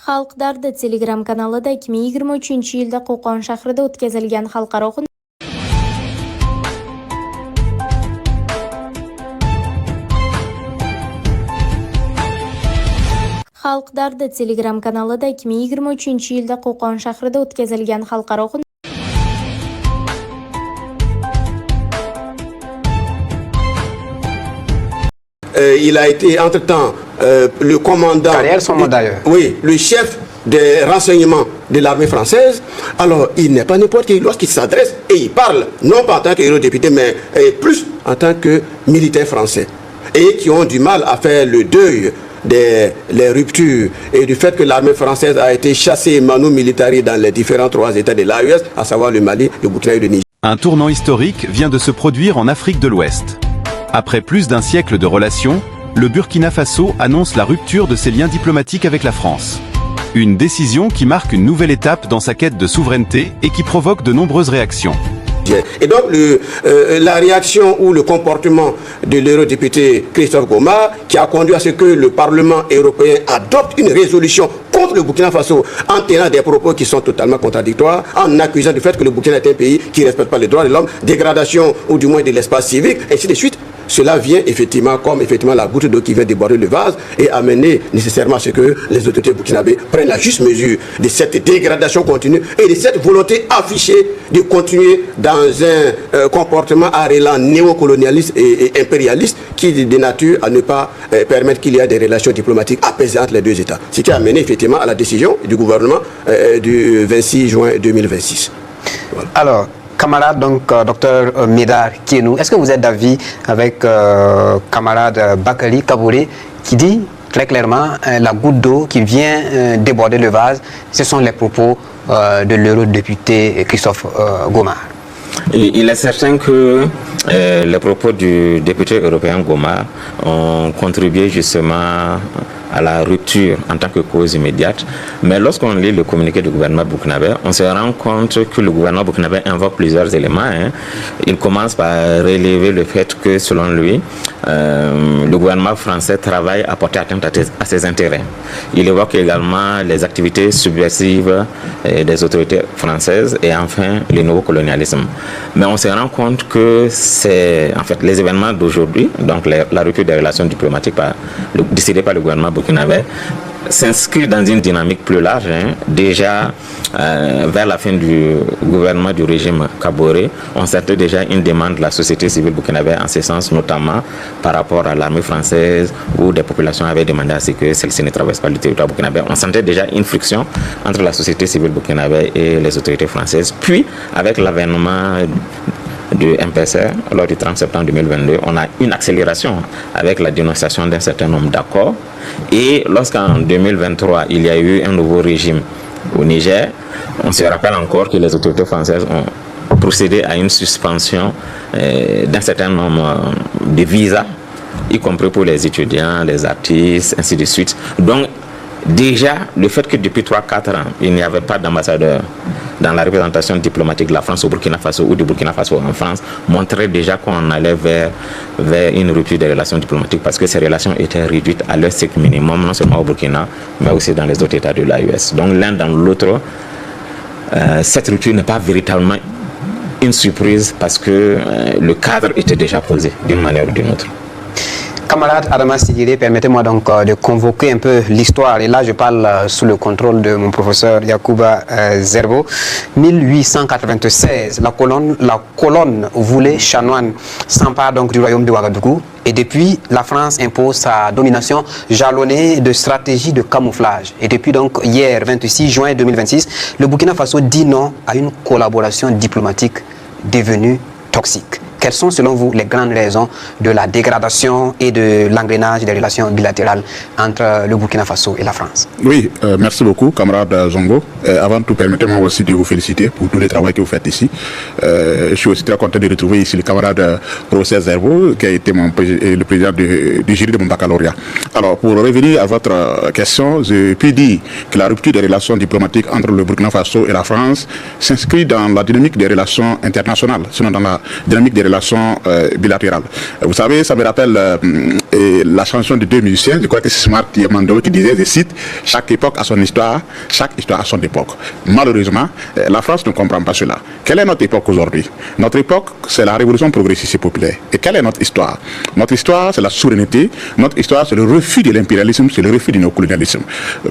Xalqdardi Telegram kanalida 2023-yilda Qo'qon shahrida o'tkazilgan xalqaro Xalqdardi Telegram kanalida 2023-yilda Qo'qon shahrida o'tkazilgan xalqaro il a été entre-temps le commandant, oui, le chef des renseignements de l'armée française. Alors, il n'est pas n'importe qui lorsqu'il s'adresse et il parle, non pas en tant qu'eurodéputé, mais plus en tant que militaire français. Et qui ont du mal à faire le deuil des ruptures et du fait que l'armée française a été chassée manu militari dans les différents 3 États de l'AES, à savoir le Mali, le Burkina et le Niger. Un tournant historique vient de se produire en Afrique de l'Ouest. Après plus d'un siècle de relations, le Burkina Faso annonce la rupture de ses liens diplomatiques avec la France. Une décision qui marque une nouvelle étape dans sa quête de souveraineté et qui provoque de nombreuses réactions. Et donc la réaction ou le comportement de l'eurodéputé Christophe Goma, qui a conduit à ce que le Parlement européen adopte une résolution contre le Burkina Faso en tenant des propos qui sont totalement contradictoires, en accusant du fait que le Burkina est un pays qui ne respecte pas les droits de l'homme, dégradation ou du moins de l'espace civique, et ainsi de suite. Cela vient effectivement comme la goutte d'eau qui vient déborder le vase et amener nécessairement à ce que les autorités burkinabées prennent la juste mesure de cette dégradation continue et de cette volonté affichée de continuer dans un comportement à l'élan néocolonialiste et impérialiste qui est de nature à ne pas permettre qu'il y ait des relations diplomatiques apaisées entre les 2 États. Ce qui a amené effectivement à la décision du gouvernement du 26 juin 2026. Voilà. Alors, camarade, donc, docteur Médard Kienou, est-ce que vous êtes d'avis avec camarade Bakary Kabouré qui dit très clairement la goutte d'eau qui vient déborder le vase, ce sont les propos de l'eurodéputé Christophe Goma? Il est certain que les propos du député européen Goma ont contribué justement à la rupture en tant que cause immédiate. Mais lorsqu'on lit le communiqué du gouvernement burkinabé, on se rend compte que le gouvernement burkinabé invoque plusieurs éléments. Il commence par relever le fait que, selon lui, le gouvernement français travaille à porter atteinte à ses intérêts. Il évoque également les activités subversives des autorités françaises et enfin le nouveau colonialisme. Mais on se rend compte que c'est en fait les événements d'aujourd'hui, donc la rupture des relations diplomatiques décidée par le gouvernement burkinabé, s'inscrit dans une dynamique plus large. Déjà, vers la fin du gouvernement du régime Kaboré, on sentait déjà une demande de la société civile burkinabé en ce sens, notamment par rapport à l'armée française, où des populations avaient demandé à ce que celle-ci ne traverse pas le territoire burkinabé. On sentait déjà une friction entre la société civile burkinabé et les autorités françaises. Puis, avec l'avènement du MPSR, lors du 30 septembre 2022, on a une accélération avec la dénonciation d'un certain nombre d'accords. Et lorsqu'en 2023, il y a eu un nouveau régime au Niger, on se rappelle encore que les autorités françaises ont procédé à une suspension d'un certain nombre de visas, y compris pour les étudiants, les artistes, ainsi de suite. Donc, déjà, le fait que depuis 3-4 ans, il n'y avait pas d'ambassadeur dans la représentation diplomatique de la France au Burkina Faso ou du Burkina Faso en France montrait déjà qu'on allait vers une rupture des relations diplomatiques parce que ces relations étaient réduites à leur strict minimum, non seulement au Burkina, mais aussi dans les autres États de l'AES. Donc l'un dans l'autre, cette rupture n'est pas véritablement une surprise parce que le cadre était déjà posé d'une manière ou d'une autre. Camarade Adama Sigiri, permettez-moi donc de convoquer un peu l'histoire. Et là, je parle sous le contrôle de mon professeur Yacouba Zerbo. 1896, la colonne voulée chanoine s'empare donc du royaume de Ouagadougou. Et depuis, la France impose sa domination jalonnée de stratégies de camouflage. Et depuis donc hier, 26 juin 2026, le Burkina Faso dit non à une collaboration diplomatique devenue toxique. Quelles sont selon vous les grandes raisons de la dégradation et de l'engrenage des relations bilatérales entre le Burkina Faso et la France? Oui, merci beaucoup, camarade Zongo. Avant tout, permettez-moi aussi de vous féliciter pour tout le travail que vous faites ici. Je suis aussi très content de retrouver ici le camarade professeur Zerbo, qui a été le président du jury de mon baccalauréat. Alors, pour revenir à votre question, je peux dire que la rupture des relations diplomatiques entre le Burkina Faso et la France s'inscrit dans la dynamique des relations internationales, sinon dans la dynamique des relations relations bilatérales. Vous savez, ça me rappelle la chanson de deux musiciens, je crois que c'est Smart Diamando qui disait, je cite, chaque époque a son histoire, chaque histoire a son époque. Malheureusement, la France ne comprend pas cela. Quelle est notre époque aujourd'hui? Notre époque, c'est la révolution progressiste et populaire. Et quelle est notre histoire? Notre histoire, c'est la souveraineté. Notre histoire, c'est le refus de l'impérialisme, c'est le refus du néocolonialisme.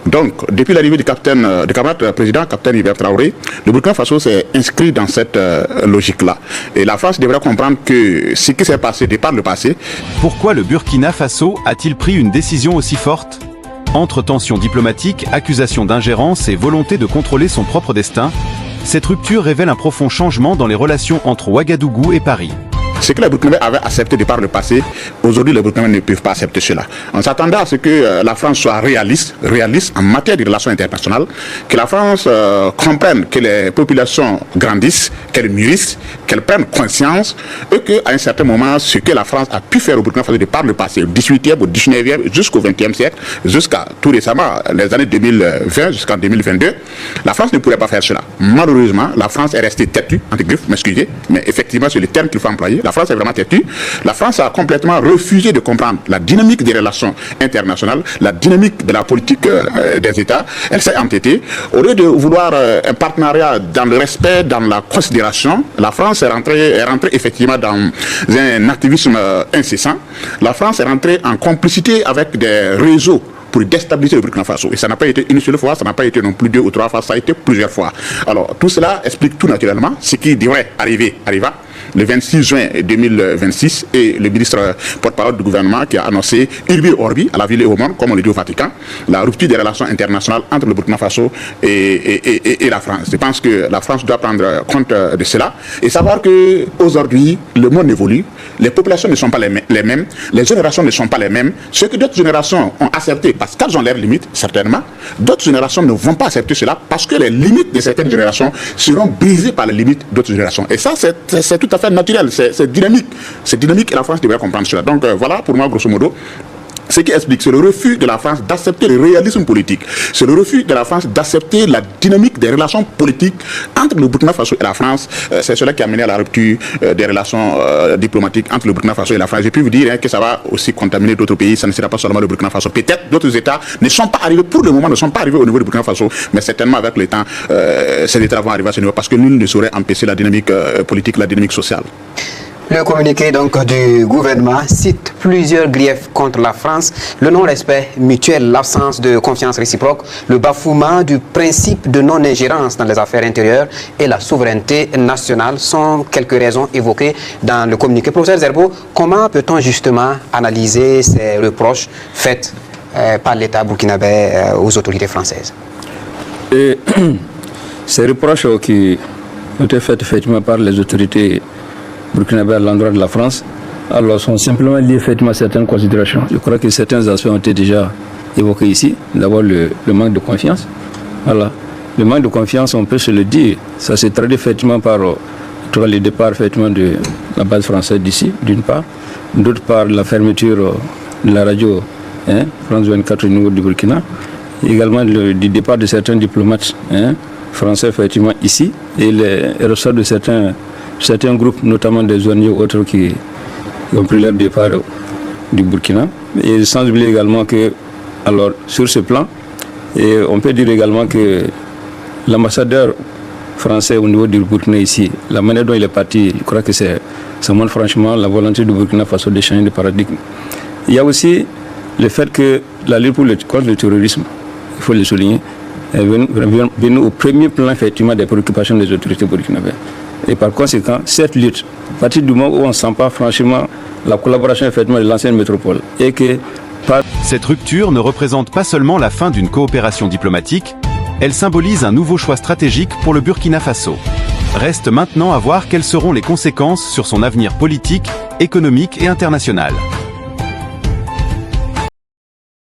Donc, depuis l'arrivée du camarade président, capitaine Iber Traoré, le Burkina Faso s'est inscrit dans cette logique-là. Et la France devrait comprendre que ce qui s'est passé par le passé. Pourquoi le Burkina Faso a-t-il pris une décision aussi forte? Entre tensions diplomatiques, accusations d'ingérence et volonté de contrôler son propre destin, cette rupture révèle un profond changement dans les relations entre Ouagadougou et Paris. Ce que les Burkinabés avaient accepté de par le passé, aujourd'hui les Burkinabés ne peuvent pas accepter cela. On s'attendait à ce que la France soit réaliste en matière de relations internationales, que la France comprenne que les populations grandissent, qu'elles mûrissent, qu'elles prennent conscience, et qu'à un certain moment, ce que la France a pu faire au Burkina Faso de par le passé, au 18e, au 19e, jusqu'au 20e siècle, jusqu'à tout récemment, les années 2020 jusqu'en 2022, la France ne pourrait pas faire cela. Malheureusement, la France est restée têtue, entre griffes, m'excusez, mais effectivement c'est le terme qu'il faut employer. La France est vraiment têtue. La France a complètement refusé de comprendre la dynamique des relations internationales, la dynamique de la politique des États. Elle s'est entêtée. Au lieu de vouloir un partenariat dans le respect, dans la considération, la France est rentrée effectivement dans un activisme incessant. La France est rentrée en complicité avec des réseaux pour déstabiliser le Burkina Faso. Et ça n'a pas été une seule fois, ça n'a pas été non plus 2 ou 3 fois, ça a été plusieurs fois. Alors tout cela explique tout naturellement ce qui devrait arriva le 26 juin 2026 et le ministre porte-parole du gouvernement qui a annoncé Urbi Orbi à la ville et au monde, comme on le dit au Vatican, la rupture des relations internationales entre le Burkina Faso et la France. Je pense que la France doit prendre compte de cela et savoir qu'aujourd'hui, le monde évolue, les populations ne sont pas les mêmes, les générations ne sont pas les mêmes. Ce que d'autres générations ont accepté parce qu'elles ont leurs limites, certainement, d'autres générations ne vont pas accepter cela parce que les limites de certaines générations seront brisées par les limites d'autres générations. Et ça, c'est tout à fait naturel, c'est dynamique. C'est dynamique et la France devrait comprendre cela. Donc voilà, pour moi, grosso modo, ce qui explique, c'est le refus de la France d'accepter le réalisme politique. C'est le refus de la France d'accepter la dynamique des relations politiques entre le Burkina Faso et la France. C'est cela qui a mené à la rupture des relations diplomatiques entre le Burkina Faso et la France. J'ai pu vous dire que ça va aussi contaminer d'autres pays. Ça ne sera pas seulement le Burkina Faso. Peut-être d'autres États ne sont pas arrivés, pour le moment, ne sont pas arrivés au niveau du Burkina Faso. Mais certainement, avec le temps, ces États vont arriver à ce niveau parce que nul ne saurait empêcher la dynamique politique, la dynamique sociale. Le communiqué donc du gouvernement cite plusieurs griefs contre la France, le non-respect mutuel, l'absence de confiance réciproque, le bafouement du principe de non-ingérence dans les affaires intérieures et la souveraineté nationale sont quelques raisons évoquées dans le communiqué. Professeur Zerbo, comment peut-on justement analyser ces reproches faits par l'État burkinabé aux autorités françaises? Et ces reproches qui ont été faits effectivement par les autorités burkinabé à l'endroit de la France, alors sont simplement liés effectivement à certaines considérations. Je crois que certains aspects ont été déjà évoqués ici. D'abord le manque de confiance. Voilà. Le manque de confiance, on peut se le dire, ça s'est traduit effectivement par le départ effectivement de la base française d'ici, d'une part. D'autre part, la fermeture de la radio France 24 au niveau du Burkina. Également du départ de certains diplomates français effectivement ici et les ressorts de certains groupes, notamment des ONG ou autres qui ont pris leur départ du Burkina. Et sans oublier également que, alors, sur ce plan, et on peut dire également que l'ambassadeur français au niveau du Burkina ici, la manière dont il est parti, je crois que ça montre franchement la volonté du Burkina Faso de changer de paradigme. Il y a aussi le fait que la lutte contre le terrorisme, il faut le souligner, est venue au premier plan effectivement des préoccupations des autorités burkinabées. Et par conséquent, cette lutte, à partir du moment où on ne sent pas franchement la collaboration effectivement de l'ancienne métropole, et que cette rupture ne représente pas seulement la fin d'une coopération diplomatique, elle symbolise un nouveau choix stratégique pour le Burkina Faso. Reste maintenant à voir quelles seront les conséquences sur son avenir politique, économique et international.